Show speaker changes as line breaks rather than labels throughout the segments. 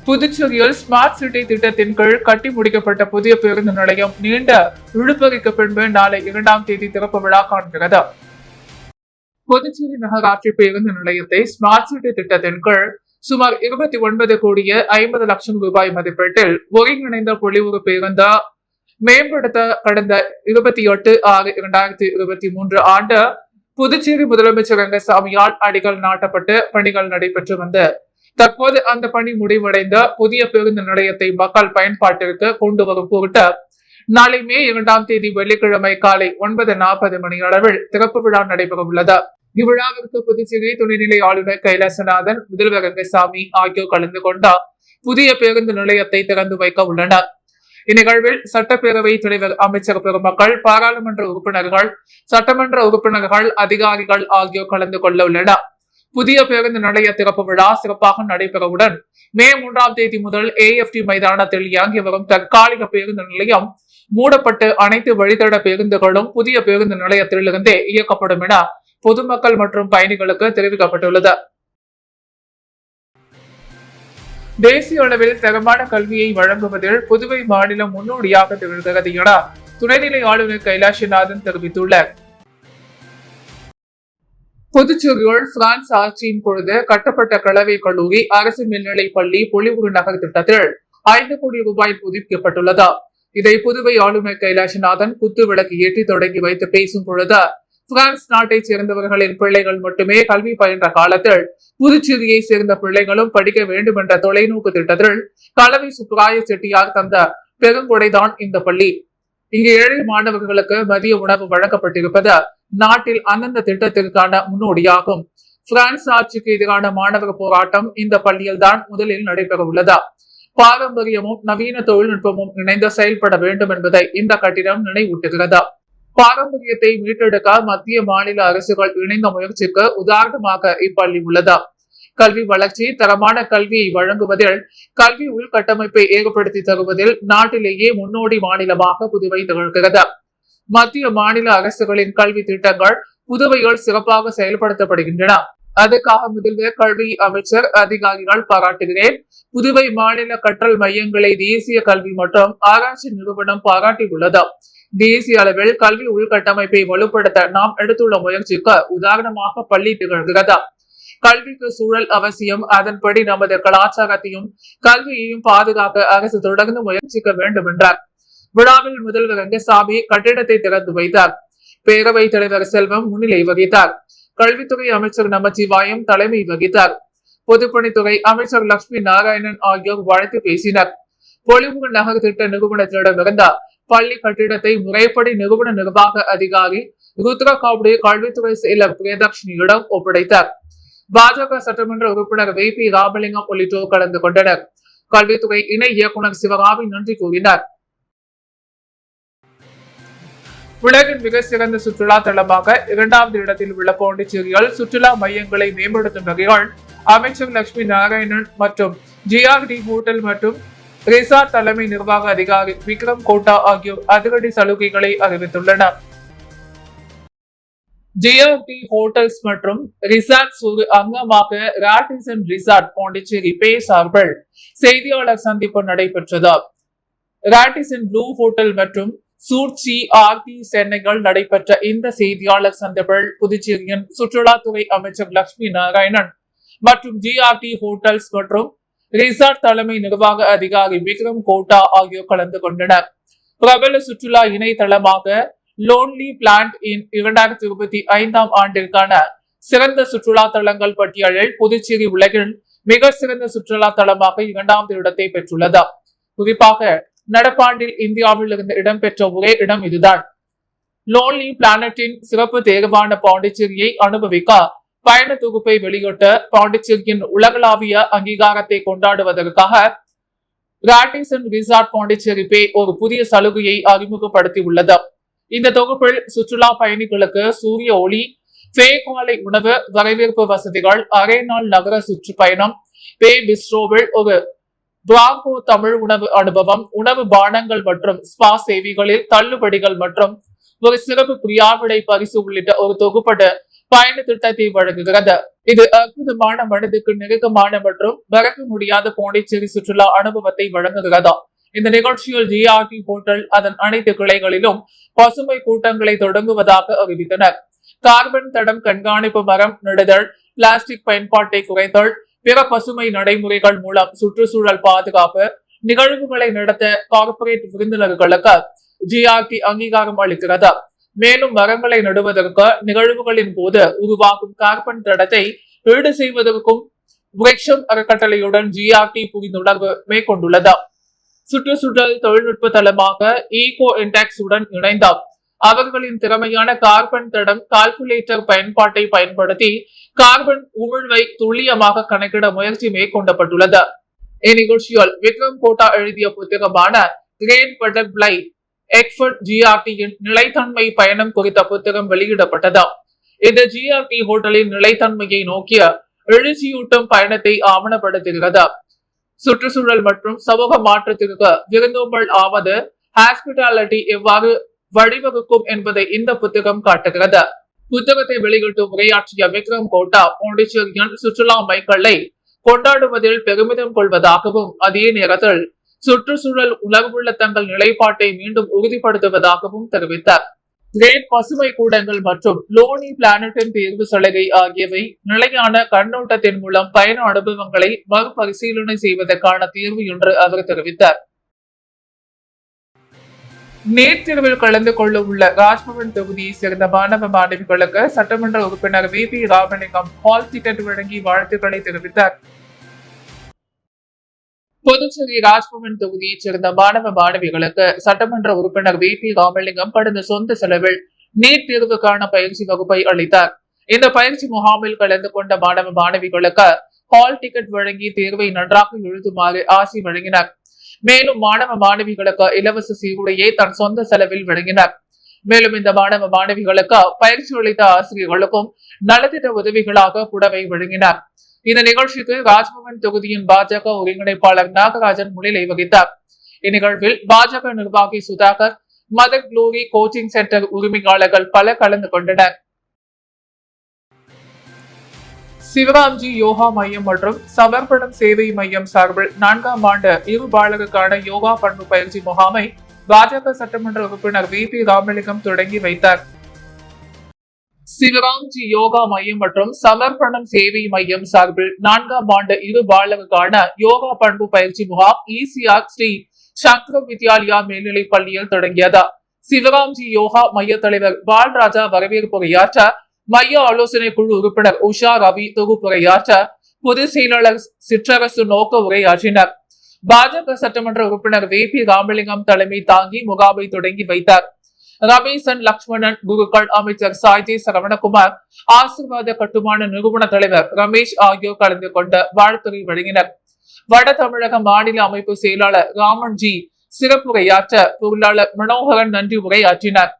புதுச்சேரியில் smart city திட்டத்தின் கீழ் கட்டி முடிக்கப்பட்ட புதிய பேருந்து நிலையம் நீண்ட இழுபறிக்கு பின்பு நாளை 2ஆம் தேதி திறப்பு விழா காண்கிறது. புதுச்சேரி நகராட்சி பேருந்து நிலையத்தை ஸ்மார்ட் சிட்டி திட்டத்தின் கீழ் சுமார் 29 கோடியே 50 லட்சம் ரூபாய் மதிப்பீட்டில் ஒருங்கிணைந்த பொலிவுறு பேருந்து மேம்படுத்த கடந்த 28/6/2023 ஆண்டு புதுச்சேரி முதலமைச்சர் ரங்கசாமியால் அடிக்கல் நாட்டப்பட்டு பணிகள் நடைபெற்று வந்த தற்போது அந்த பணி முடிவடைந்த புதிய பேருந்து நிலையத்தை மக்கள் பயன்பாட்டிற்கு கொண்டு வரும் பொருட்டு நாளை மே 2ஆம் தேதி வெள்ளிக்கிழமை காலை 9:40 மணி அளவில் திறப்பு விழா நடைபெற உள்ளது. இவ்விழாவிற்கு புதுச்சேரி துணைநிலை ஆளுநர் கைலாசநாதன், முதல்வர் ரங்கசாமி ஆகியோர் கலந்து கொண்ட புதிய பேருந்து நிலையத்தை திறந்து வைக்க உள்ளனர். இந்நிகழ்வில் சட்டப்பேரவை தலைவர், அமைச்சர் பெருமக்கள், பாராளுமன்ற உறுப்பினர்கள், சட்டமன்ற உறுப்பினர்கள், அதிகாரிகள் ஆகியோர் கலந்து கொள்ள உள்ளனர். புதிய பேருந்து நிலைய திறப்பு விழா சிறப்பாக நடைபெறவுடன் மே 3ஆம் தேதி முதல் AFT மைதானத்தில் இயங்கி வரும் தற்காலிக பேருந்து நிலையம் மூடப்பட்டு அனைத்து வழித்தட பேருந்துகளும் புதிய பேருந்து நிலையத்திலிருந்தே இயக்கப்படும் என பொதுமக்கள் மற்றும் பயணிகளுக்கு தெரிவிக்கப்பட்டுள்ளது. தேசிய அளவில் தரமான கல்வியை வழங்குவதில் புதுவை மாநிலம் முன்னோடியாக திகழ்கிறது என துணைநிலை ஆளுநர் கைலாசநாதன் தெரிவித்துள்ளார். புதுச்சேரியில் பிரான்ஸ் ஆட்சியின் பொழுது கட்டப்பட்ட கலவை கல்லூரி, அரசு மேல்நிலைப் பள்ளி பொலிவுறு நகர் திட்டத்தில் 5 கோடி ரூபாய் ஒதுக்கப்பட்டுள்ளது. இதை புதுவை ஆளுநர் கைலாசநாதன் குத்து விளக்கு ஏற்றி தொடங்கி வைத்து பேசும் பொழுது, பிரான்ஸ் நாட்டை சேர்ந்தவர்களின் பிள்ளைகள் மட்டுமே கல்வி பயின்ற காலத்தில் புதுச்சேரியை சேர்ந்த பிள்ளைகளும் படிக்க வேண்டும் என்ற தொலைநோக்கு திட்டத்தில் கலவை சுப்ராய செட்டியார் தந்த பெருங்கொடைதான் இந்த பள்ளி. இங்கு ஏழை மாணவர்களுக்கு மதிய உணவு வழங்கப்பட்டிருப்பது நாட்டில் அந்தந்த திட்டத்திற்கான முன்னோடியாகும். பிரான்ஸ் ஆட்சிக்கு எதிரான மாணவர் போராட்டம் இந்த பள்ளியில் தான் முதலில் நடைபெற உள்ளது. பாரம்பரியமும் நவீன தொழில்நுட்பமும் இணைந்து செயல்பட வேண்டும் என்பதை இந்த கட்டிடம் நினைவூட்டுகிறது. பாரம்பரியத்தை மீட்டெடுக்க மத்திய மாநில அரசுகள் இணைந்த முயற்சிக்கு உதாரணமாக இப்பள்ளி உள்ளது. கல்வி வளர்ச்சி, தரமான கல்வியை வழங்குவதில், கல்வி உள்கட்டமைப்பை ஏற்படுத்தி தருவதில் நாட்டிலேயே முன்னோடி மாநிலமாக புதுவை திகழ்கிறது. மத்திய மாநில அரசுகளின் கல்வி திட்டங்கள் புதுவையில் சிறப்பாக செயல்படுத்தப்படுகின்றன. அதுக்காக முதல்வர், கல்வி அமைச்சர், அதிகாரிகள் பாராட்டுகிறேன். புதுவை மாநில கற்றல் மையங்களை தேசிய கல்வி மற்றும் ஆராய்ச்சி நிறுவனம் பாராட்டியுள்ளது. தேசிய அளவில் கல்வி உள்கட்டமைப்பை வலுப்படுத்த நாம் எடுத்துள்ள முயற்சிக்கு உதாரணமாக பள்ளி திகழ்கிறது. கல்விக்கு சூழல் அவசியம். அதன்படி நமது கலாச்சாரத்தையும் கல்வியையும் பாதுகாக்க அரசு தொடர்ந்து முயற்சிக்க வேண்டும் என்றார். விழாவில் முதல்வர் ரங்கசாமி கட்டிடத்தை திறந்து வைத்தார். பேரவைத் தலைவர் செல்வம் முன்னிலை வகித்தார். கல்வித்துறை அமைச்சர் நமச்சிவாயம் தலைமை வகித்தார். பொதுப்பணித்துறை அமைச்சர் லட்சுமி நாராயணன் ஆகியோர் வாழ்த்து பேசினர். பொலிவுறு நகர் திட்ட நிறுவனத்திடமிருந்த பள்ளி கட்டிடத்தை முறைப்படி நிறுவன நிர்வாக அதிகாரி ருத்ரகாவுடைய கல்வித்துறை செயலர் பிரியதர்ஷினியிடம் ஒப்படைத்தார். பாஜக சட்டமன்ற உறுப்பினர் VP ராமலிங்கம் உள்ளிட்டோர் கலந்து கொண்டனர். கல்வித்துறை இணை இயக்குநர் சிவகாமி நன்றி கூறினார். உலகின் மிக சிறந்த சுற்றுலா தளமாக 2வது இடத்தில் உள்ள பாண்டிச்சேரியில் சுற்றுலா மையங்களை மேம்படுத்தும் வகையில் அமைச்சர் லட்சுமி நாராயணன் மற்றும் GRD ஹோட்டல் மற்றும் ரிசார்ட் தலைமை நிர்வாக அதிகாரி விக்ரம் கோட்டா ஆகியோர் அதிரடி சலுகைகளை அறிவித்துள்ளனர். GRD ஹோட்டல்ஸ் மற்றும் ரிசார்ட்ஸ் ஒரு அங்கமாக ராடிசன் ரிசார்ட் பாண்டிச்சேரி பே சார்பில் செய்தியாளர் சந்திப்பு நடைபெற்றது. ராடிசன் ப்ளூ ஹோட்டல் மற்றும் சூர்ச்சி ஆர்டி சென்னைகள் நடைபெற்ற இந்த செய்தியாளர் சந்திப்பில் புதுச்சேரியின் சுற்றுலாத்துறை அமைச்சர் லட்சுமி நாராயணன் மற்றும் GRD ஹோட்டல்ஸ் மற்றும் ரிசார்ட் தலைமை நிர்வாக அதிகாரி விக்ரம் கோட்டா ஆகியோர் கலந்து கொண்டனர். பிரபல சுற்றுலா இணையதளமாக லோன்லி பிளான்ட் இன் 2025ஆம் ஆண்டிற்கான சிறந்த சுற்றுலா தலங்கள் பட்டியலில் புதுச்சேரி உலகில் மிக சிறந்த சுற்றுலா தலமாக 2வது இடத்தை பெற்றுள்ளது. குறிப்பாக நடப்பாண்டில் இந்தியாவில் இருந்து இடம்பெற்ற ஒரே இடம் இதுதான். லோன்லி பிளானட்டின் சிறப்பு தேர்வான பாண்டிச்சேரியை அனுபவிக்க பயண தொகுப்பை வெளியிட்ட பாண்டிச்சேரியின் உலகளாவிய அங்கீகாரத்தை கொண்டாடுவதற்காக ராடிசன் ரிசார்ட் பாண்டிச்சேரி பே ஒரு புதிய சலுகையை அறிமுகப்படுத்தி உள்ளது. இந்த தொகுப்பில் சுற்றுலா பயணிகளுக்கு சூரிய ஒளி, காலை உணவு, வரவேற்பு வசதிகள், அரை நாள் நகர சுற்றுப்பயணம், பே பிஸ்ட்ரோவில் ஒரு பிராங்கோ தமிழ் உணவு அனுபவம், உணவு பானங்கள் மற்றும் ஸ்பா சேவைகளில் தள்ளுபடிகள் மற்றும் ஒரு சிறப்பு பிரியாவிடை பரிசு உள்ளிட்ட ஒரு தொகுப்பட பயண திட்டத்தை வழங்குகிறது. இது அற்புதமான மனதுக்கு நெருக்கமான மற்றும் மறக்க முடியாத பாண்டிச்சேரி சுற்றுலா அனுபவத்தை வழங்குகிறது. இந்த நிகழ்ச்சியில் ஜிஆர்டி ஹோட்டல் அதன் அனைத்து கிளைகளிலும் பசுமை கூட்டங்களை தொடங்குவதாக அறிவித்தனர். கார்பன் தடம் கண்காணிப்பு, மரம் நடுதல், பிளாஸ்டிக் பயன்பாட்டை குறைத்தல், பிற பசுமை நடைமுறைகள் மூலம் சுற்றுச்சூழல் பாதுகாப்பு நிகழ்வுகளை நடத்த கார்ப்பரேட் விருந்தினர்களுக்கு ஜிஆர்டி அங்கீகாரம் அளிக்கிறது. மேலும் மரங்களை நடுவதற்கு நிகழ்வுகளின் போது உருவாகும் கார்பன் தடத்தை ஈடு செய்வதற்கும் விரக்ஷம் அறக்கட்டளையுடன் ஜிஆர்டி புரிந்துணர்வு மேற்கொண்டுள்ளது. சுற்றுச்சூழல் தொழில்நுட்ப தளமாக ஈகோ இன்டெக்ஸ் உடன் இணைந்த அவர்களின் திறமையான கார்பன் தடம் கால்குலேட்டர் பயன்பாட்டை பயன்படுத்தி கார்பன் உமிழ்வை துல்லியமாக கணக்கிட முயற்சி மேற்கொள்ளப்பட்டுள்ளது. இந்நிகழ்ச்சியில் விக்ரம் கோட்டா எழுதிய புத்தகமான கிரேட் பட்டர்ஃபிளை எக்ஃபர்ட் ஜிஆர்டியின் நிலைத்தன்மை பயணம் குறித்த புத்தகம் வெளியிடப்பட்டது. இந்த ஜிஆர்டி ஹோட்டலின் நிலைத்தன்மையை நோக்கிய எழுச்சியூட்டும் பயணத்தை ஆவணப்படுத்துகிறது. சுற்றுச்சூழல் மற்றும் சமூக மாற்றத்திற்கு விருந்தோம்பல் ஆவது ஹாஸ்பிட்டாலிட்டி எவ்வாறு வழிவகுக்கும் என்பதை இந்த புத்தகம் காட்டுகிறது. புத்தகத்தை வெளியிட்டு உரையாற்றிய விக்ரம் கோட்டா, பாண்டிச்சேரியின் சுற்றுலா மைல்கல்லை கொண்டாடுவதில் பெருமிதம் கொள்வதாகவும் அதே நேரத்தில் சுற்றுச்சூழல் உலகமுள்ள தங்கள் நிலைப்பாட்டை மீண்டும் உறுதிப்படுத்துவதாகவும் தெரிவித்தார். கிரேட் பசுமை கூடங்கள் மற்றும் லோனி பிளானட்டின் தேர்வு சலுகை ஆகியவை நிலையான கண்ணோட்டத்தின் மூலம் பயண அனுபவங்களை மறுபரிசீலனை செய்வதற்கான தீர்வு என்று அவர் தெரிவித்தார். நீட் தேர்வில் கலந்து கொள்ள உள்ள ராஜ்பவன் தொகுதியை சேர்ந்த மாணவ மாணவிகளுக்கு சட்டமன்ற உறுப்பினர் VP ராமலிங்கம் ஹால் டிக்கெட் வழங்கி வாழ்த்துக்களை தெரிவித்தார். புதுச்சேரி ராஜ்பவன் தொகுதியைச் சேர்ந்த மாணவ மாணவிகளுக்கு சட்டமன்ற உறுப்பினர் VP ராமலிங்கம் கடந்த சொந்த செலவில் நீட் தேர்வுக்கான பயிற்சி வகுப்பை அளித்தார். இந்த பயிற்சி முகாமில் கலந்து கொண்ட மாணவ மாணவிகளுக்கு ஹால் டிக்கெட் வழங்கி தேர்வை நன்றாக எழுதுமாறு ஆசி வழங்கினார். மேலும் மாணவ மாணவிகளுக்கு இலவச சீருடையை தன் சொந்த செலவில் வழங்கினார். மேலும் இந்த மாணவ மாணவிகளுக்கு பயிற்சி அளித்த ஆசிரியர்களுக்கும் நலத்திட்ட உதவிகளாக புடவை வழங்கினார். இந்த நிகழ்ச்சிக்கு ராஜ்பவன் தொகுதியின் பாஜக ஒருங்கிணைப்பாளர் நாகராஜன் முன்னிலை வகித்தார். இந்நிகழ்வில் பாஜக நிர்வாகி Sudhakar, mother glory coaching centre உரிமையாளர்கள் பலர் கலந்து கொண்டனர். சிவராம்ஜி யோகா மையம் மற்றும் சமர்ப்பணம் சேவை மையம் சார்பில் 4ஆம் ஆண்டு இருபாலருக்கான யோகா பண்பு பயிற்சி முகாமை பாஜக சட்டமன்ற உறுப்பினர் VP ராமலிங்கம் தொடங்கி வைத்தார். சிவராம்ஜி யோகா மையம் மற்றும் சமர்ப்பணம் சேவை மையம் சார்பில் 4ஆம் ஆண்டு இருபாலருக்கான யோகா பண்பு பயிற்சி முகாம் ECR ஸ்ரீ சங்கர வித்யாலயா மேல்நிலைப் பள்ளியில் தொடங்கியது. சிவராம்ஜி யோகா மைய தலைவர் பால்ராஜா வரவேற்புரையாற்ற, மைய ஆலோசனை குழு உறுப்பினர் உஷா ரவி தொகுப்புரையாற்ற, பொதுச் செயலாளர் சிற்றரசு நோக்க உரையாற்றினர். பாஜக சட்டமன்ற உறுப்பினர் VP ராமலிங்கம் தலைமை தாங்கி முகாமை தொடங்கி வைத்தார். ரமேசன் லக்ஷ்மணன், குருக்கள் அமைச்சர் சாய்ஜி சரவணகுமார், ஆசீர்வாத கட்டுமான நிறுவன தலைவர் ரமேஷ் ஆகியோர் கலந்து கொண்ட வாழ்த்துறை வழங்கினர். வட தமிழக மாநில அமைப்பு செயலாளர் ராமன்ஜி சிறப்புரையாற்ற, பொருளாளர் மனோகரன் நன்றி உரையாற்றினர்.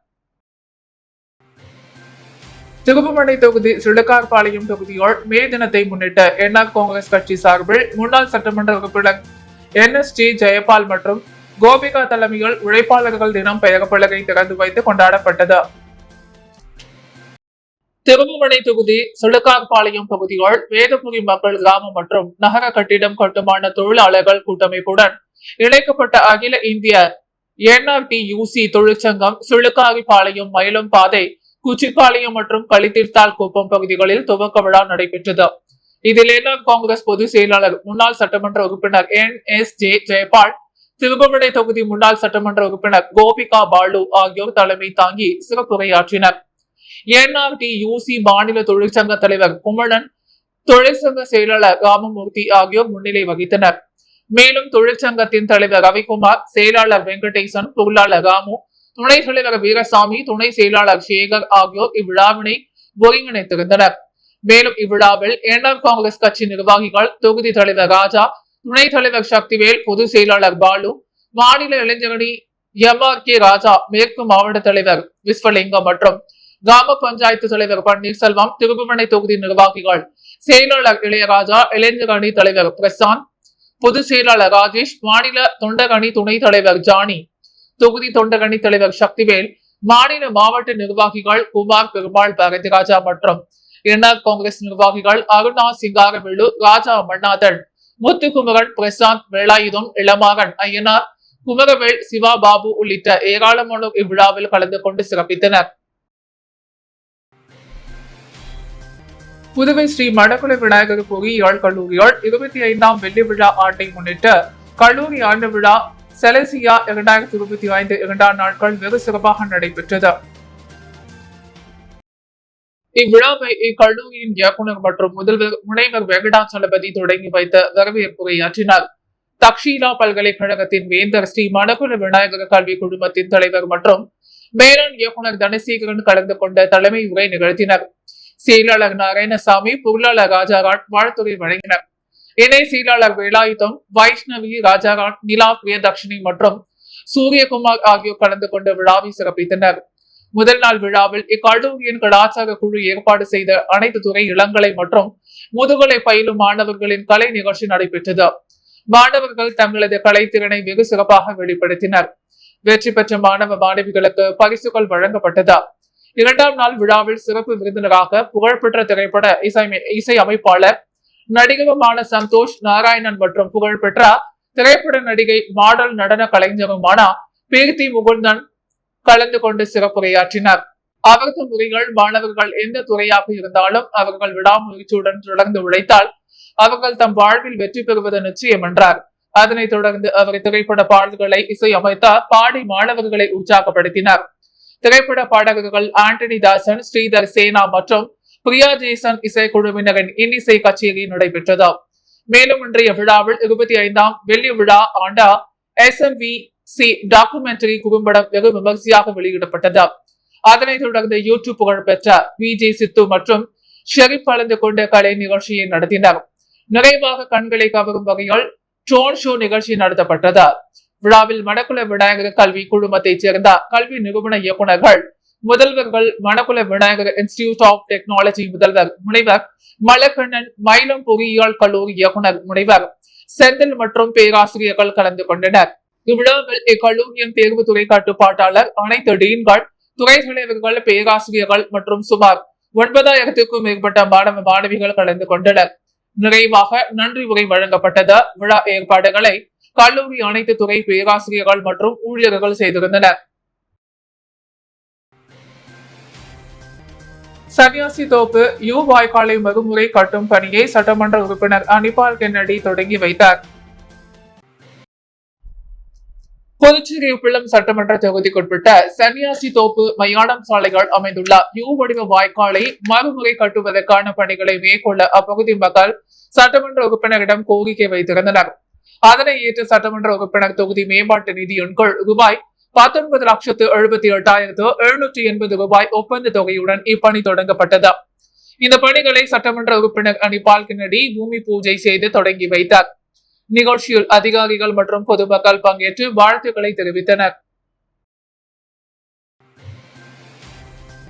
திருப்புமணி தொகுதி சிலுக்கார்பாளையம் தொகுதியோர் மே தினத்தை முன்னிட்டு என்ஆர் காங்கிரஸ் கட்சி சார்பில் முன்னாள் சட்டமன்ற உறுப்பினர் NST ஜெயபால் மற்றும் கோபிகா தலைமையில் உழைப்பாளர்கள் தினம் பெயர்பலகை திறந்து வைத்து கொண்டாடப்பட்டது. திருப்புமணி தொகுதி சிலுக்கார்பாளையம் தொகுதியோர் வேதபுரி மக்கள் கிராமம் மற்றும் நகர கட்டிடம் கட்டுமான தொழிலாளர்கள் கூட்டமைப்புடன் இணைக்கப்பட்ட அகில இந்திய NRTUC தொழிற்சங்கம் சிலுக்காரிபாளையம் மயிலம் பாதை, குச்சிப்பாளையம் மற்றும் களித்தீர்த்தால் குப்பம் பகுதிகளில் துவக்க விழா நடைபெற்றது. இதில் என்ஆர் காங்கிரஸ் பொதுச் செயலாளர் முன்னாள் சட்டமன்ற உறுப்பினர் NSJ ஜெயபால், திருப்புமணி தொகுதி முன்னாள் சட்டமன்ற உறுப்பினர் கோபிகா பாலு ஆகியோர் தலைமை தாங்கி சிறப்புரையாற்றினர். NRTUC மாநில தொழிற்சங்க தலைவர் குமணன், தொழிற்சங்க செயலாளர் ராமமூர்த்தி ஆகியோர் முன்னிலை வகித்தனர். மேலும் தொழிற்சங்கத்தின் தலைவர் ரவிக்குமார், செயலாளர் வெங்கடேசன், பொருளாளர் ராமு, துணை தலைவர் வீரசாமி, துணை செயலாளர் சேகர் ஆகியோர் இவ்விழாவினை ஒருங்கிணைத்திருந்தனர். மேலும் இவ்விழாவில் என்ஆர் காங்கிரஸ் கட்சி நிர்வாகிகள், தொகுதி தலைவர் ராஜா, துணை தலைவர் சக்திவேல், பொதுச் செயலாளர் பாலு, மாநில இளைஞரணி MRK ராஜா, மேற்கு மாவட்ட தலைவர் விஸ்வலிங்கம் மற்றும் கிராம பஞ்சாயத்து தலைவர் பன்னீர்செல்வம், திருப்புமணி தொகுதி நிர்வாகிகள், செயலாளர் இளையராஜா, இளைஞரணி தலைவர் பிரசாந்த், பொதுச் செயலாளர் ராஜேஷ், மாநில தொண்டரணி துணை தலைவர் ஜானி, தொகுதி தொண்டரணி தலைவர் சக்திவேல், மாநில மாவட்ட நிர்வாகிகள் குமார், பெருமாள், பாரதிராஜா மற்றும் என்ஆர் காங்கிரஸ் நிர்வாகிகள் அருணா சிங்காரவேலு, ராஜா மன்னாதன், முத்துக்குமரன், பிரசாந்த், வேலாயுதம், இளமாறன், ஐயனார், குமரவேல், சிவா பாபு உள்ளிட்ட ஏராளமானோர் இவ்விழாவில் கலந்து கொண்டு சிறப்பித்தனர். புதுவை ஸ்ரீ மணக்குள விநாயகர் பொறியியல் கல்லூரியால் 25ஆம் வெள்ளி விழா ஆண்டை முன்னிட்டு கல்லூரி ஆண்டு விழா செலசியா 2025 இரண்டாம் நாட்கள் வெகு சிறப்பாக நடைபெற்றது. இவ்விழாவை இக்கல்லூரியின் இயக்குநர் மற்றும் முதல்வர் முனைவர் வெங்கடாச்சலபதி தொடங்கி வைத்த வரவேற்புரையாற்றினார். தக்ஷீலா பல்கலைக்கழகத்தின் வேந்தர் ஸ்ரீ மணக்குள விநாயகர் கல்வி குழுமத்தின் தலைவர் மற்றும் மேலாண் இயக்குநர் தனசேகரன் கலந்து கொண்ட தலைமை உரை நிகழ்த்தினர். செயலாளர் நாராயணசாமி, பொருளாளர் ராஜாராட் வாழ்த்துறை வழங்கினர். இணை செயலாளர் வேலாயுதம், வைஷ்ணவி, ராஜாராட், நிலா பிரியதர்ஷினி மற்றும் சூரியகுமார் ஆகியோர் கலந்து கொண்ட விழாவை சிறப்பித்தனர். முதல் நாள் விழாவில் இக்கல்லூரியின் கலாச்சார குழு ஏற்பாடு செய்த அனைத்து துறை இளங்கலை மற்றும் முதுகலை பயிலும் மாணவர்களின் கலை நிகழ்ச்சி நடைபெற்றது. மாணவர்கள் தங்களது கலைத்திறனை வெகு சிறப்பாக வெளிப்படுத்தினர். வெற்றி பெற்ற மாணவ மாணவிகளுக்கு பரிசுகள் வழங்கப்பட்டது. இரண்டாம் நாள் விழாவில் சிறப்பு விருந்தினராக புகழ்பெற்ற திரைப்பட இசை அமைப்பாளர் நடிகருமான சந்தோஷ் நாராயணன் மற்றும் புகழ்பெற்ற திரைப்பட நடிகை மாடல் நடன கலைஞருமான பீர்த்தி முகுந்தன் கலந்து கொண்டு சிறப்புரையாற்றினர். அவரது முறைகள் மாணவர்கள் எந்த துறையாக இருந்தாலும் அவர்கள் விடாமுயற்சியுடன் தொடர்ந்து உழைத்தால் அவர்கள் தம் வாழ்வில் வெற்றி பெறுவது நிச்சயம் என்றார். அதனைத் தொடர்ந்து அவர் திரைப்பட பாடல்களை இசையமைத்த பாடி மாணவர்களை உற்சாகப்படுத்தினார். திரைப்பட பாடகர்கள் ஆண்டனி தாசன், ஸ்ரீதர் சேனா மற்றும் பிரியா ஜேசன் இசைக்குழுவினரின் இன்னிசை கச்சேரி நடைபெற்றது. மேலும் இன்றைய விழாவில் 25ஆம் வெள்ளி விழா ஆண்டா SMVC டாக்குமெண்டரி குறும்படம் வெகு விமர்சையாக வெளியிடப்பட்டது. அதனைத் தொடர்ந்து யூடியூப் புகழ்பெற்ற VJ சித்து மற்றும் ஷெரீப் கலந்து கொண்ட கலை நிகழ்ச்சியை நடத்தினர். நிறைவாக கண்களை கவரும் வகையில் ட்ரோன் ஷோ நிகழ்ச்சி நடத்தப்பட்டது. விழாவில் மணக்குள விநாயகர் கல்வி குழுமத்தைச் சேர்ந்த கல்வி நிறுவன இயக்குநர்கள், முதல்வர்கள், Manakula Vinayagar institute of technology முதல்வர் முனைவர் மலக்கண்ணன், மயிலம் பொறியியல் கல்லூரி இயக்குநர் முனைவர் செந்தில் மற்றும் பேராசிரியர்கள் கலந்து கொண்டனர். இவ்விழாவில் இக்கல்லூரியின் தேர்வுத்துறை கட்டுப்பாட்டாளர், அனைத்து டீன்கள், துறை தலைவர்கள், பேராசிரியர்கள் மற்றும் சுமார் 9,000க்கும் மேற்பட்ட மாணவ மாணவிகள் கலந்து கொண்டனர். நிறைவாக நன்றி உரை வழங்கப்பட்டது. விழா ஏற்பாடுகளை கல்லூரி அனைத்து துறை பேராசிரியர்கள் மற்றும் ஊழியர்கள் செய்திருந்தனர். சன்னியாசி தோப்பு வாய்க்காலை மறுமுறை கட்டும் பணியை சட்டமன்ற உறுப்பினர் அனிபால் கென்னடி தொடங்கி வைத்தார். புதுச்சேரி உப்பளம் சட்டமன்ற தொகுதிக்குட்பட்ட சன்னியாசி தோப்பு மயானம் சாலைகள் அமைந்துள்ள வடிவ வாய்க்காலை மறுமுறை கட்டுவதற்கான பணிகளை மேற்கொள்ள அப்பகுதி மக்கள் சட்டமன்ற உறுப்பினரிடம் கோரிக்கை வைத்திருந்தனர். அதனை ஏற்று சட்டமன்ற உறுப்பினர் தொகுதி மேம்பாட்டு நிதியின் கீழ் ரூபாய் 19,78,780 ரூபாய் ஒப்பந்த தொகையுடன் இப்பணி தொடங்கப்பட்டது. இந்த பணிகளை சட்டமன்ற உறுப்பினர் அனிபால் கென்னடி பூமி பூஜை செய்து தொடங்கி வைத்தார். நிகழ்ச்சியில் அதிகாரிகள் மற்றும் பொதுமக்கள் பங்கேற்று வாழ்த்துக்களை தெரிவித்தனர்.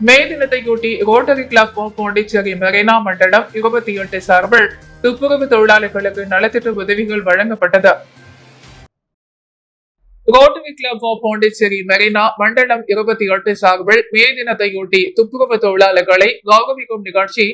மே தினத்தையொட்டி ரோட்டரி கிளப் பாண்டிச்சேரி மெரினா மண்டலம் 28 சார்பில் துப்புரவு தொழிலாளர்களுக்கு நலத்திட்ட உதவிகள் வழங்கப்பட்டது. ரோட்டரி கிளப் பாண்டிச்சேரி மெரினா மண்டலம் 28 சார்பில் மே தினத்தையொட்டி துப்புரவு தொழிலாளர்களை கௌரவிக்கும் நிகழ்ச்சி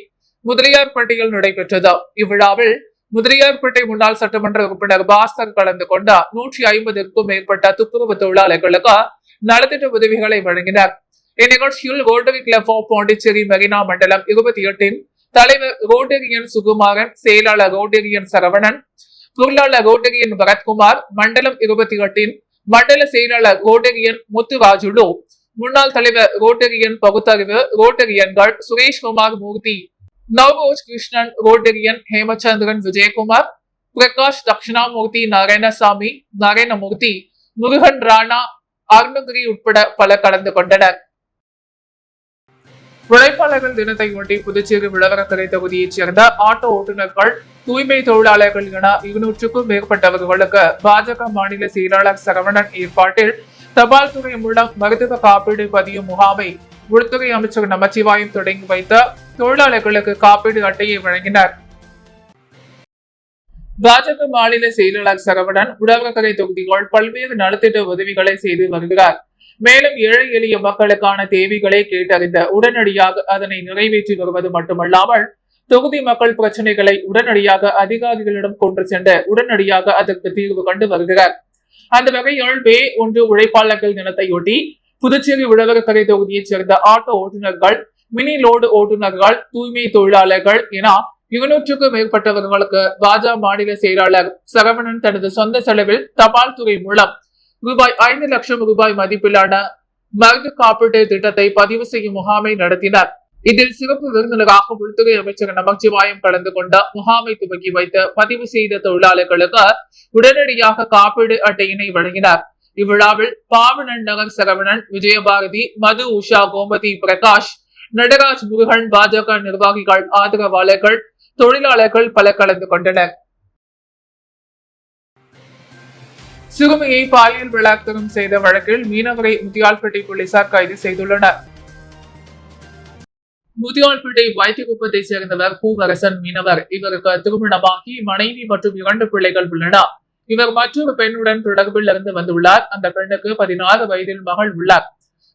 முதலியார்பேட்டையில் நடைபெற்றது. இவ்விழாவில் முதலியார்பேட்டை முன்னாள் சட்டமன்ற உறுப்பினர் பாஸ்கர் கலந்து கொண்ட 150க்கும் மேற்பட்ட துப்புரவு தொழிலாளர்களுக்கு நலத்திட்ட உதவிகளை வழங்கினர். இந்நிகழ்ச்சியில் ரோட்டரி கிளப் பாண்டிச்சேரி மெரினா மண்டலம் 28 தலைவர் ரோட்டரியன் சுகுமாரன், செயலாளர் ரோட்டரியன் சரவணன், பொருளாளர் ரோட்டரியன் பரத்குமார், மண்டலம் 28 மண்டல செயலாளர் ரோட்டரியன் முத்துராஜுலு, முன்னாள் தலைவர் ரோட்டரியன் பகுத்தறிவு ரோட்டரியன்கள் சுரேஷ்குமார் மூர்த்தி, நவ்ரோஜ் கிருஷ்ணன், ரோட்டரியன் ஹேமச்சந்திரன் விஜயகுமார், பிரகாஷ் தட்சிணாமூர்த்தி, நாராயணசாமி, நாராயணமூர்த்தி, முருகன் ராணா, அருணகிரி உட்பட பலர் கலந்து கொண்டனர். உழைப்பாளர்கள் தினத்தையொட்டி புதுச்சேரி விளவரக்கரை தொகுதியைச் சேர்ந்த ஆட்டோ ஓட்டுநர்கள், தூய்மை தொழிலாளர்கள் என 200க்கும் மேற்பட்டவர்களுக்கு பாஜக மாநில செயலாளர் சரவணன் ஏற்பாட்டில் தபால் துறை மூலம் மருத்துவ காப்பீடு பதியும் முகாமை உள்துறை அமைச்சர் நமச்சிவாயம் தொடங்கி வைத்த தொழிலாளர்களுக்கு காப்பீடு அட்டையை வழங்கினார். பாஜக மாநில செயலாளர் சரவணன் உழவர்கரை தொகுதிகள் பல்வேறு நலத்திட்ட உதவிகளை செய்து வருகிறார். மேலும் ஏழை எளிய மக்களுக்கான தேவைகளை கேட்டறிந்த உடனடியாக அதனை நிறைவேற்றி வருவது மட்டுமல்லாமல் தொகுதி மக்கள் பிரச்சனைகளை உடனடியாக அதிகாரிகளிடம் கொண்டு சென்று உடனடியாக அதற்கு தீர்வு கண்டு வருகிறார். அந்த வகையில் மே 1 உழைப்பாளர்கள் தினத்தையொட்டி புதுச்சேரி உழவர்கரை தொகுதியைச் சேர்ந்த ஆட்டோ ஓட்டுநர்கள், மினி லோடு ஓட்டுநர்கள், தூய்மை தொழிலாளர்கள் என 200க்கும் மேற்பட்டவர்களுக்கு பாஜக மாநில செயலாளர் சரவணன் தனது சொந்த செலவில் தபால் துறை மூலம் ரூபாய் 5 லட்சம் மதிப்பிலான மருந்து காப்பீட்டு திட்டத்தை பதிவு செய்யும் முகாமை நடத்தினார். இதில் சிறப்பு விருந்தினராக உள்துறை அமைச்சர் நமச்சிவாயம் கலந்து கொண்ட முகாமை துவக்கி வைத்து பதிவு செய்த தொழிலாளர்களுக்கு உடனடியாக காப்பீடு அட்டையினை வழங்கினார். இவ்விழாவில் பாவனன் நகர் சரவணன், விஜயபாரதி, மது, உஷா, கோமதி, பிரகாஷ், நடராஜ், முருகன், பாஜக நிர்வாகிகள், ஆதரவாளர்கள், தொழிலாளர்கள் பல கலந்து கொண்டனர். சிறுமியை பாலியல் பலாத்காரம் செய்த வழக்கில் மீனவரை முத்தியால்பேட்டை போலீசார் கைது செய்துள்ளனர். முதியோர்பேட்டை வைத்தியகுப்பத்தை சேர்ந்தவர் பூவரசன் மீனவர். இவருக்கு திருமணமாகி மனைவி மற்றும் 2 பிள்ளைகள் உள்ளனர். இவர் மற்றொரு பெண்ணுடன் தொடர்பில் இருந்து வந்துள்ளார். அந்த பெண்ணுக்கு 16 வயதில் மகள் உள்ளார்.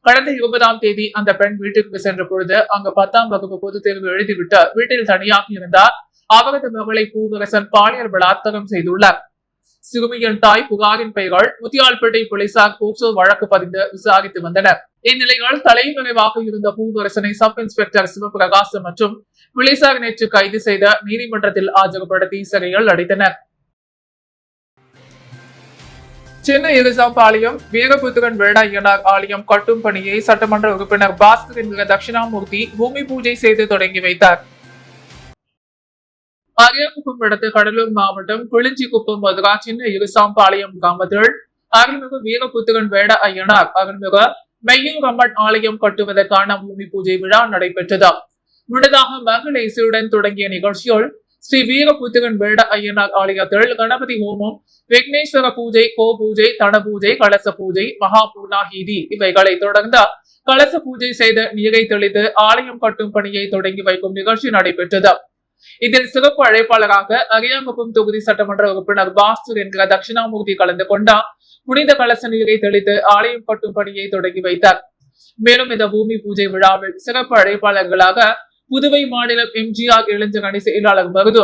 கடந்த 20ஆம் தேதி அந்த பெண் வீட்டிற்கு சென்ற பொழுது அங்கு 10ஆம் வகுப்பு பொதுத் தேர்வு எழுதிவிட்டு வீட்டில் தனியாக இருந்தார். அவரது மகளை பூவரசன் பாலியல் பலாத்காரம் செய்துள்ளார். சிறுமியின் தாய் புகாரின் பெயர்கள் முத்தியால்பேட்டை போலீசார் போக்சோ வழக்கு பதிந்து விசாரித்து வந்தனர். இந்நிலையில் தலைமறைவாக இருந்த பூவரசனை சப் இன்ஸ்பெக்டர் சிவபிரகாஷ் மற்றும் போலீசார் நேற்று கைது செய்த நீதிமன்றத்தில் ஆஜர்படுத்தி சிறையில் அடைத்தனர். சென்னை இருசாம்பாளையம் வீரபுத்திரன் வேடாயனார் ஆலயம் கட்டும் பணியை சட்டமன்ற உறுப்பினர் பாஸ்கரின் தட்சிணாமூர்த்தி பூமி பூஜை செய்து தொடங்கி வைத்தார். அரியாங்குப்பம் அடுத்த கடலூர் மாவட்டம் குளிஞ்சிக்குப்பம் மதுரா சின்ன இருசாம்பாளையம் கிராமத்தில் அருள்மிகு வீரபுத்திரன் வேட ஐயனார் அருள்மிகு மெய்யூர் அம்மன் ஆலயம் கட்டுவதற்கான பூமி பூஜை விழா நடைபெற்றது. முன்னதாக மங்கள இசையுடன் தொடங்கிய நிகழ்ச்சியில் ஸ்ரீ வீரபுத்திரன் வேட ஐயனார் ஆலயத்தில் கணபதி ஹோமம், விக்னேஸ்வர பூஜை, கோ பூஜை, தன பூஜை, கலச பூஜை, மகா பூர்ணாகிதி இவைகளை தொடர்ந்து கலச பூஜை செய்த நீரை தெளித்து ஆலயம் கட்டும் பணியை தொடங்கி வைக்கும் நிகழ்ச்சி நடைபெற்றது. இதில் சிறப்பு அழைப்பாளராக அரியாங்குப்பம் தொகுதி சட்டமன்ற உறுப்பினர் பாஸ்கர் என்கிற தட்சிணாமூர்த்தி கலந்து கொண்டார். புனித கலச நீரை தெளித்து ஆலயம் கட்டும் பணியை தொடங்கி வைத்தார். மேலும் இந்த பூமி பூஜை விழாவில் சிறப்பு அழைப்பாளர்களாக புதுவை மாநிலம் எம்ஜிஆர் இளைஞர் அணி செயலாளர் மருது,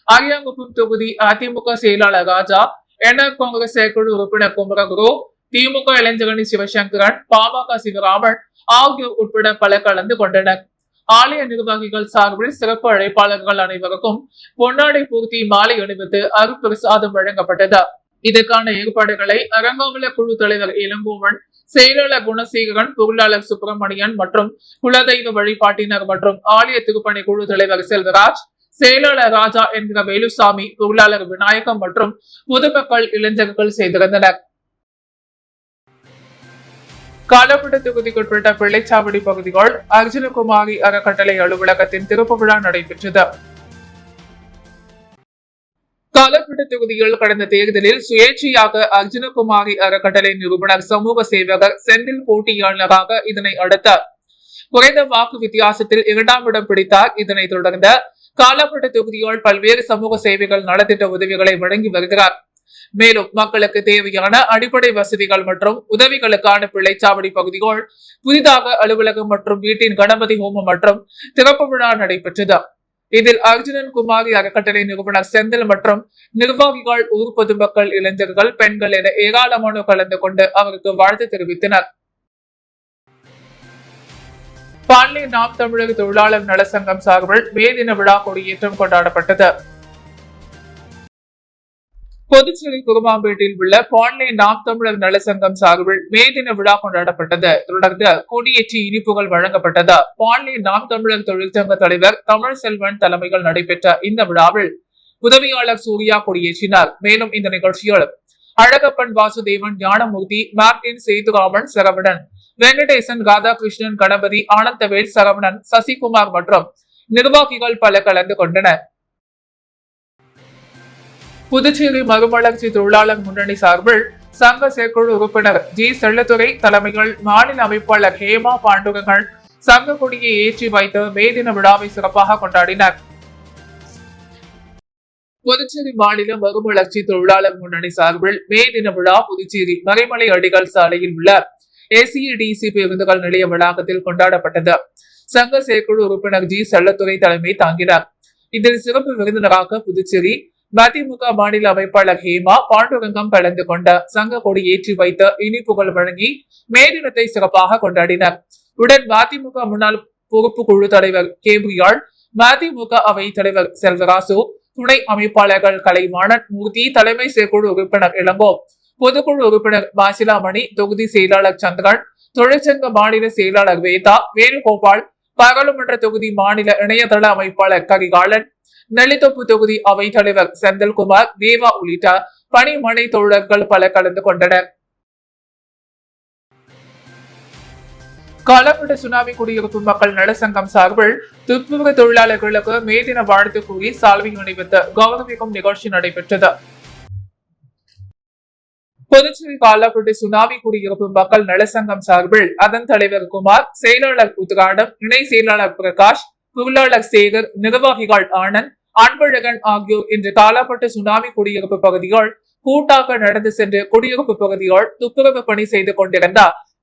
அரியாங்குப்பம் தொகுதி அதிமுக செயலாளர் ராஜா, என்ஆர் காங்கிரஸ் செயற்குழு உறுப்பினர் குமரகுரு, திமுக இளைஞர் அணி சிவசங்கரன், பாமக சிவராமன் ஆகியோர் உட்பட பல கலந்து கொண்டனர். ஆலய நிர்வாகிகள் சார்பில் சிறப்பு அழைப்பாளர்கள் அனைவருக்கும் பொன்னாடை பூர்த்தி மாலை அணிவித்து அருட்பிரசாதம் வழங்கப்பட்டது. இதற்கான ஏற்பாடுகளை அரங்காவல குழு தலைவர் இளங்கோவன், செயலாளர் குணசேகரன், பொருளாளர் சுப்பிரமணியன் மற்றும் குலதெய்வ வழிபாட்டினர் மற்றும் ஆலய திருப்பணி குழு தலைவர் செல்வராஜ், செயலாளர் ராஜா என்கிற வேலுசாமி, பொருளாளர் விநாயகம் மற்றும் பொதுமக்கள் இளைஞர்கள் செய்திருந்தனர். காலப்பட்டு தொகுதிக்குட்பட்ட பிள்ளைச்சாவடி பகுதிகள் அர்ஜுனகுமாரி அறக்கட்டளை அலுவலகத்தின் திறப்பு விழா நடைபெற்றது. காலப்பட்டு தொகுதியில் கடந்த தேர்தலில் சுயேட்சையாக அர்ஜுனகுமாரி அறக்கட்டளை நிறுவனர் சமூக சேவகர் செந்தில் போட்டியாளராக இதனை அடுத்த குறைந்த வாக்கு வித்தியாசத்தில் 2ஆம் இடம் பிடித்தார். இதனைத் தொடர்ந்து காலப்பட்டு தொகுதியில் பல்வேறு சமூக சேவைகள் நலத்திட்ட உதவிகளை வழங்கி வருகிறார். மேலும் மக்களுக்கு தேவையான அடிப்படை வசதிகள் மற்றும் உதவிகளுக்கான பிள்ளைச்சாவடி பகுதிகள் புதிதாக அலுவலகம் மற்றும் வீட்டின் கணபதி ஹோமம் மற்றும் திறப்பு விழா நடைபெற்றது. இதில் அர்ஜுனன் குமாரி அறக்கட்டளை நிறுவனர் செந்தில் மற்றும் நிர்வாகிகள், ஊர் பொதுமக்கள், இளைஞர்கள், பெண்கள் என ஏராளமானோர் கலந்து கொண்டு அவருக்கு வாழ்த்து தெரிவித்தனர். பாண்லே நாம் தமிழக தொழிலாளர் நல சங்கம் சார்பில் மே தின விழா கொடியேற்றம் கொண்டாடப்பட்டது. புதுச்சேரி குருமாம்பேட்டில் உள்ள பாண்லே நாம் தமிழர் நல சங்கம் சார்பில் மே தின விழா கொண்டாடப்பட்டது. தொடர்ந்து கொடியேற்றி இனிப்புகள் வழங்கப்பட்டது. பாண்லே நாம் தமிழர் தொழிற்சங்க தலைவர் தமிழ் செல்வன் தலைமையில் நடைபெற்ற இந்த விழாவில் உதவியாளர் சூர்யா கொடியேற்றினார். மேலும் இந்த நிகழ்ச்சியில் அழகப்பன், வாசுதேவன், ஞானமூர்த்தி, மார்டின், சேதுராமன், சரவணன், வெங்கடேசன், ராதாகிருஷ்ணன், கணபதி, ஆனந்தவேல், சரவணன், சசிகுமார் மற்றும் நிர்வாகிகள் பல கலந்து கொண்டனர். புதுச்சேரி மறுமலர்ச்சி தொழிலாளர் முன்னணி சார்பில் சங்க செயற்குழு உறுப்பினர் ஜி செல்லத்துறை தலைமையில் மாநில அமைப்பாளர் ஹேமா பாண்டுரங்கள் சங்க கொடியை ஏற்றி வைத்து மே தின விழாவை சிறப்பாக கொண்டாடினர். புதுச்சேரி மாநில மறுமலர்ச்சி தொழிலாளர் முன்னணி சார்பில் மே தின விழா புதுச்சேரி மறைமலை அடிகள் சாலையில் உள்ள ஏசிஇடிசி பேருந்துகள் நிலைய வளாகத்தில் கொண்டாடப்பட்டது. சங்க செயற்குழு உறுப்பினர் ஜி செல்லத்துறை தலைமை தாங்கினார். இதில் சிறப்பு விருந்தினராக புதுச்சேரி மதிமுக மாநில அமைப்பாளர் ஹேமா பாண்டுரங்கம் கலந்து கொண்ட சங்க கொடி ஏற்றி வைத்த இனிப்புகள் வழங்கி மே தினத்தை சிறப்பாக கொண்டாடினர். உடன் மதிமுக முன்னாள் பொறுப்பு குழு தலைவர் கேபிரியாள், மதிமுக அவை தலைவர் செல்வராசு, துணை அமைப்பாளர்கள் கலைவாணன் மூர்த்தி, தலைமை செயற்குழு உறுப்பினர் இளங்கோ, பொதுக்குழு உறுப்பினர் மாசிலாமணி, தொகுதி செயலாளர் சந்திரன், தொழிற்சங்க மாநில செயலாளர் வேதா, வேணுகோபால், பாராளுமன்ற தொகுதி மாநில இணையதள அமைப்பாளர் கரிகாலன், நெல்லித்தோப்பு தொகுதி அவை தலைவர் செந்தில்குமார், தேவா உள்ளிட்ட பணிமனை தொழிலாளர்கள் பலர் கலந்து கொண்டனர். காலாப்பட்டு சுனாமி குடியிருப்பு மக்கள் நலசங்கம் சார்பில் துப்புரவு தொழிலாளர்களுக்கு மே தின வாழ்த்து கூறி சால்வை அணிவித்து கௌரவிக்கும் நிகழ்ச்சி நடைபெற்றது. புதுச்சேரி காலாப்பட்டு சுனாமி குடியிருப்பு மக்கள் நலசங்கம் சார்பில் அதன் தலைவர் குமார், செயலாளர் உத்ராடம், இணை செயலாளர் பிரகாஷ், பொருளாளர் சேகர், நிர்வாகிகள் ஆனந்த், அன்பழகன் ஆகியோர் இன்று காலாப்பட்டு சுனாமி குடியிருப்பு பகுதிகள் கூட்டாக நடந்து சென்று குடியிருப்பு பகுதிகள் துப்புரவு பணி செய்து கொண்டிருந்த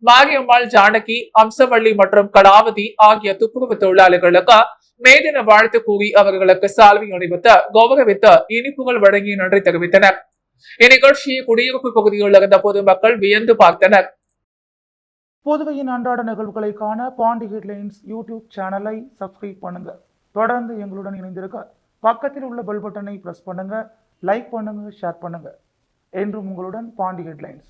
மாரியம்மாள், ஜானகி, அம்சவள்ளி மற்றும் கலாவதி ஆகிய துப்புரவு தொழிலாளர்களுக்கு மே தின வாழ்த்து கூறி அவர்களுக்கு சால்வை அணிவித்து கௌரவித்து இனிப்புகள் வழங்கி நன்றி தெரிவித்தனர். இந்நிகழ்ச்சியை குடியிருப்பு பகுதியில் இருந்த பொதுமக்கள் வியந்து பார்த்தனர்.
புதுவையின் அன்றாட நிகழ்வுகளை காண பாண்டி ஹெட்லைன்ஸ் யூடியூப் சேனலை சப்ஸ்கிரைப் பண்ணுங்க. தொடர்ந்து எங்களுடன் இணைந்திருக்க பக்கத்தில் உள்ள பெல் பட்டனை பிரஸ் பண்ணுங்க, லைக் பண்ணுங்க, ஷேர் பண்ணுங்க. என்றும் உங்களுடன் பாண்டி ஹெட்லைன்ஸ்.